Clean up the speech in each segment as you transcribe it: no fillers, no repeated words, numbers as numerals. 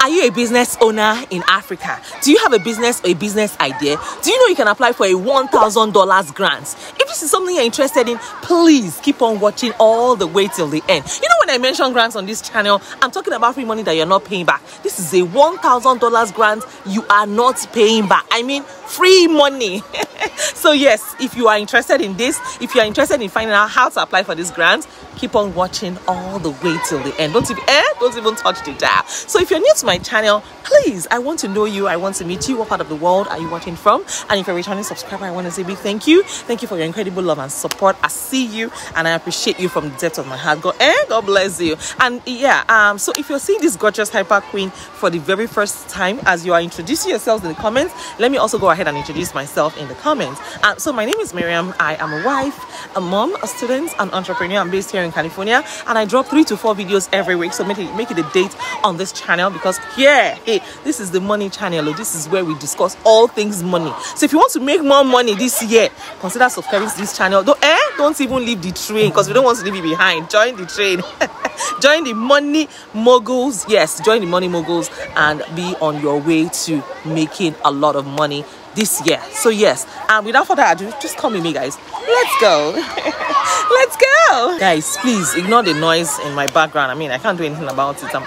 Are you a business owner in Africa? Do you have a business or a business idea? Do you know you can apply for a $1,000 grant? If this is something you're interested in, please keep on watching all the way till the end. You know, when I mention grants on this channel, I'm talking about free money that you're not paying back. This is a $1,000 grant you are not paying back. I mean, free money. So yes, if you are interested in this, if you are interested in finding out how to apply for this grant, keep on watching all the way till the end. Don't even touch the dial. So if you're new to my channel, please, I want to know you. I want to meet you. What part of the world are you watching from? And if you're a returning subscriber, I want to say big thank you. Thank you for your incredible love and support. I see you and I appreciate you from the depth of my heart. God bless you. And yeah, so if you're seeing this gorgeous hyper queen for the very first time, as you are introducing yourselves in the comments, let me also go ahead and introduce myself in the comments. So my name is Mariam. I am a wife, a mom, a student, an entrepreneur. I'm based here in California, and I drop 3 to 4 videos every week. So make it a date on this channel, because here, hey, this is the money channel. This is where we discuss all things money. So if you want to make more money this year, consider subscribing to this channel. Don't even leave the train, because we don't want to leave you behind. Join the train. Join the money moguls. Yes, join the money moguls and be on your way to making a lot of money this year. So yes, without further ado, just come with me, guys. Let's go. Let's go, guys. Please ignore the noise in my background. I mean, I can't do anything about it. I'm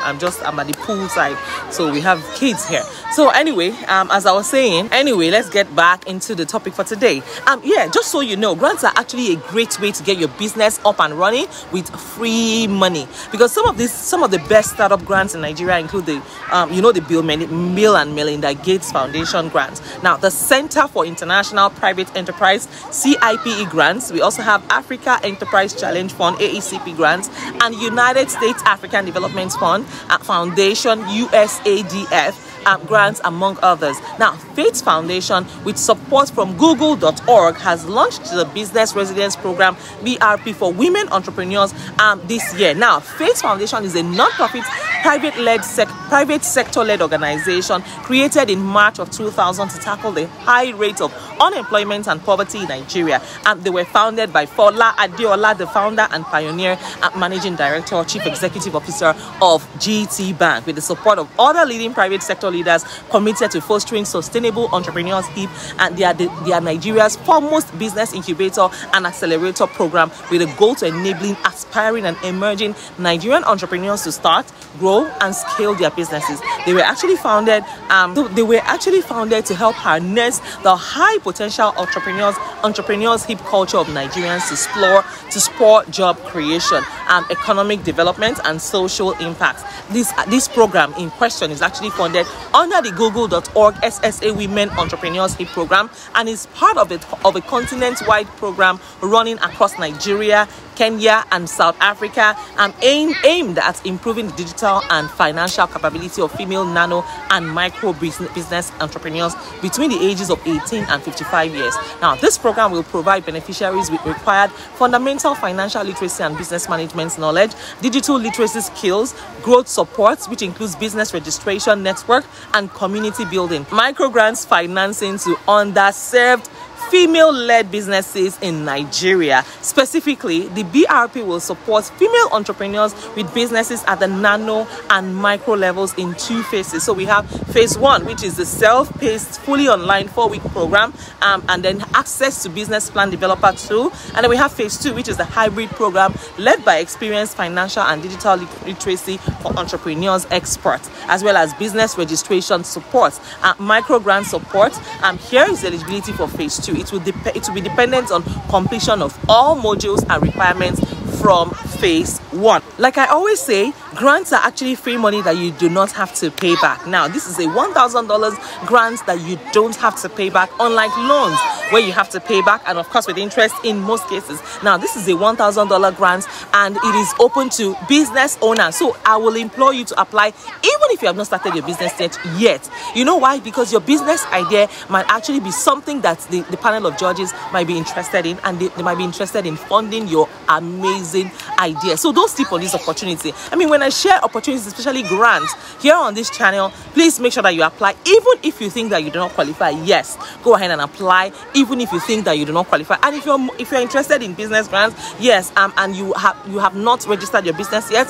at the pool side, so we have kids here. So anyway, as I was saying, let's get back into the topic for today. Yeah, just so you know, grants are actually a great way to get your business up and running with free money, because some of the best startup grants in Nigeria include the the Bill and Melinda Gates Foundation grants. Now, the Center for International Private Enterprise (CIPE) grants. We also have Africa Enterprise Challenge Fund (AECP) grants, and United States African Development Fund Foundation (USADF) grants, among others. Now, Faith Foundation, with support from Google.org, has launched the Business Residence Program (BRP) for women entrepreneurs this year. Now, Faith Foundation is a non-profit, private sector-led organization created in March of 2000 to tackle the high rate of unemployment and poverty in Nigeria. They were founded by Fola Adeola, the founder and pioneer, managing director, chief executive officer of GT Bank, with the support of other leading private sector leaders committed to fostering sustainable entrepreneurship. And they are Nigeria's foremost business incubator and accelerator program, with a goal to enabling aspiring and emerging Nigerian entrepreneurs to start, grow, and scale their businesses. They were actually founded to help harness the high potential entrepreneurs hip culture of Nigerians to spur job creation, economic development, and social impact. This program in question is actually funded under the Google.org SSA Women Entrepreneurs Hip program, and is part of a continent-wide program running across Nigeria, Kenya, and South Africa, aimed at improving the digital and financial capability of female nano and micro business entrepreneurs between the ages of 18 and 55 years. Now, this program will provide beneficiaries with required fundamental financial literacy and business management knowledge, digital literacy skills, growth support, which includes business registration, network, and community building, micro grants financing to underserved female-led businesses in Nigeria. Specifically, the BRP will support female entrepreneurs with businesses at the nano and micro levels in 2 phases. So we have phase 1, which is the self-paced, fully online 4-week program, and then access to business plan developer tool. And then we have phase 2, which is the hybrid program led by experienced financial and digital literacy for entrepreneurs experts, as well as business registration support, micro grant support. Here is the eligibility for phase 2. It will be dependent on completion of all modules and requirements from phase 1. Like I always say, grants are actually free money that you do not have to pay back. Now, this is a $1,000 grant that you don't have to pay back, unlike loans where you have to pay back, and of course with interest in most cases. Now, this is a $1,000 grant, and it is open to business owners. So I will implore you to apply, even if you have not started your business yet. You know why? Because your business idea might actually be something that the panel of judges might be interested in, and they might be interested in funding your amazing idea. So don't sleep on this opportunity. I mean, when when I share opportunities, especially grants here on this channel, please make sure that you apply. Even if you think that you do not qualify, yes, go ahead and apply. Even if you think that you do not qualify, and if you're interested in business grants, yes, and you have not registered your business yet,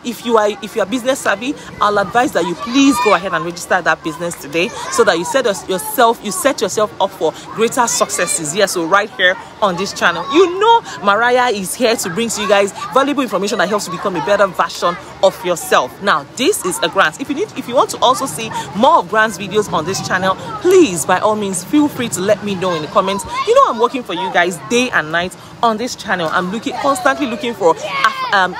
if you are business savvy, I'll advise that you please go ahead and register that business today, so that you set yourself up for greater successes. Yes, so right here on this channel, you know, Mariah is here to bring to you guys valuable information that helps you become a better version of yourself. Now, this is a grant. If you want to also see more of grants videos on this channel, please, by all means, feel free to let me know in the comments. You know, I'm working for you guys day and night on this channel. I'm constantly looking for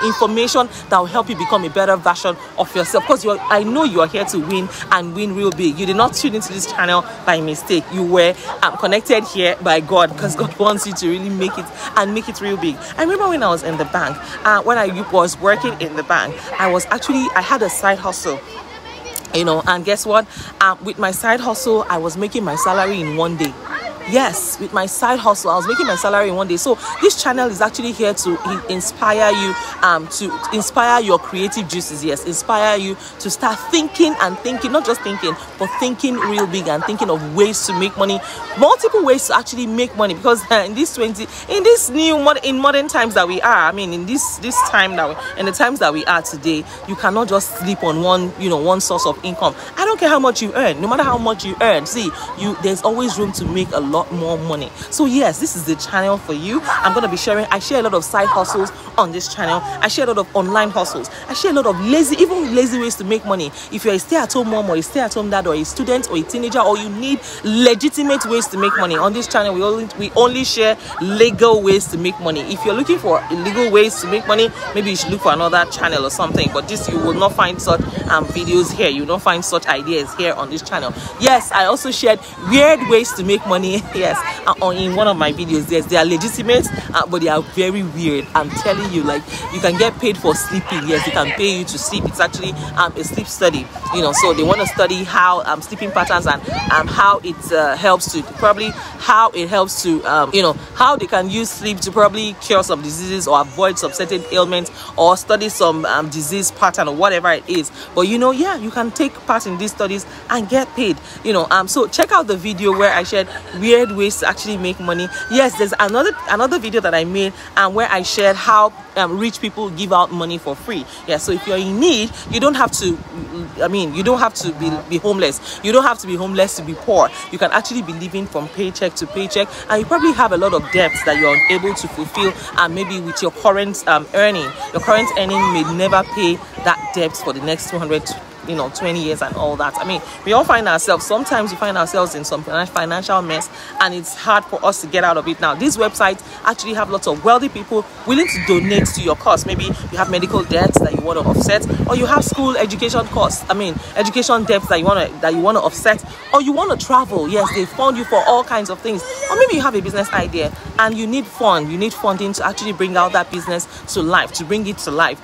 information that will help you become a better version of yourself, because I know you are here to win and win real big. You did not tune into this channel by mistake. You were connected here by God, because God wants you to really make it and make it real big. I remember when I was in the bank, when I was working in the bank, I had a side hustle, you know, and guess what? With my side hustle, I was making my salary in one day. Yes, with my side hustle, I was making my salary in one day. So this channel is actually here to inspire you, to inspire your creative juices. Yes, inspire you to start thinking, not just thinking, but thinking real big and thinking of ways to make money, multiple ways to actually make money. Because in modern times that we are, I mean, in the times that we are today, you cannot just sleep on one source of income. I don't care how much you earn. No matter how much you earn, there's always room to make a lot more money. So yes, this is the channel for you. I share a lot of side hustles on this channel. I share a lot of online hustles. I share a lot of lazy ways to make money. If you're a stay-at-home mom or a stay-at-home dad or a student or a teenager, or you need legitimate ways to make money, on this channel we only share legal ways to make money. If you're looking for illegal ways to make money, maybe you should look for another channel or something. But you will not find such videos here. You will not find such ideas here on this channel. Yes, I also shared weird ways to make money. Yes, in one of my videos. Yes, they are legitimate, but they are very weird. I'm telling you, like, you can get paid for sleeping. Yes, they can pay you to sleep. It's actually a sleep study, you know. So they want to study how sleeping patterns and how it helps to how they can use sleep to probably cure some diseases or avoid some certain ailments, or study some disease pattern or whatever it is. But you know, yeah, you can take part in these studies and get paid, you know. So check out the video where I shared weird ways to actually make money. Yes, there's another video that I made where I shared how rich people give out money for free. Yeah, so if you're in need, you don't have to be homeless. You don't have to be homeless to be poor. You can actually be living from paycheck to paycheck, and you probably have a lot of debts that you're unable to fulfill, and maybe with your current earning may never pay that debt for the next 20 years and all that. I mean, sometimes we find ourselves in some financial mess, and it's hard for us to get out of it. Now, these websites actually have lots of wealthy people willing to donate to your cause. Maybe you have medical debts that you want to offset, or you have school education costs, education debts that you want to offset, or you want to travel. Yes, they fund you for all kinds of things. Or maybe you have a business idea and you need funding to actually bring out that business to life, to bring it to life.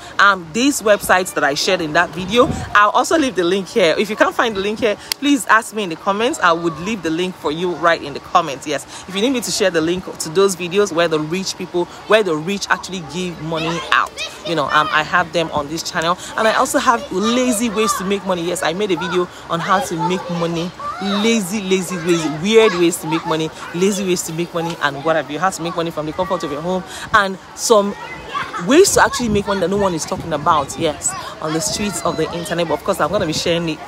These websites that I shared in that video, I'll also leave the link here. If you can't find the link here, please ask me in the comments. I would leave the link for you right in the comments. Yes, if you need me to share the link to those videos where the rich actually give money out, you know, I have them on this channel. And I also have lazy ways to make money. Yes, I made a video on how to make money, lazy ways, weird ways to make money, lazy ways to make money, and what have you. How to make money from the comfort of your home, and some ways to actually make money that no one is talking about, yes, on the streets of the internet. But of course, I'm going to be sharing it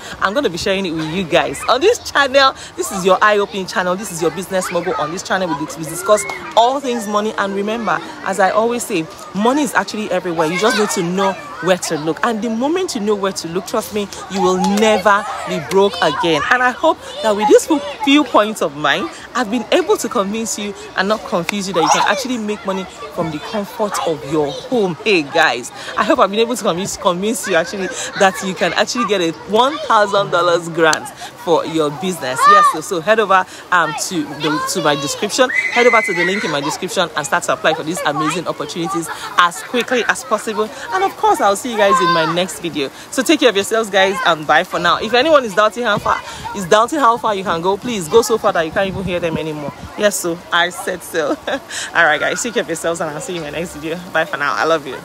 with you guys on this channel. This is your eye-opening channel. This is your business mogul. On this channel, we discuss all things money. And remember, as I always say, money is actually everywhere. You just need to know where to look, and the moment you know where to look, trust me, you will never be broke again. And I hope that with these few points of mine, I've been able to convince you and not confuse you that you can actually make money from the comfort of your home. Hey guys, I hope I've been able to convince you actually that you can actually get a $1,000 grant for your business. Yes, so head over to my description, head over to the link in my description, and start to apply for these amazing opportunities as quickly as possible. And of course, I'll see you guys in my next video. So take care of yourselves, guys, and bye for now. If anyone is doubting how far you can go, please go so far that you can't even hear them anymore. Yes, so I said so. All right, guys, take care of yourselves, and I'll see you in my next video. Bye for now. I love you.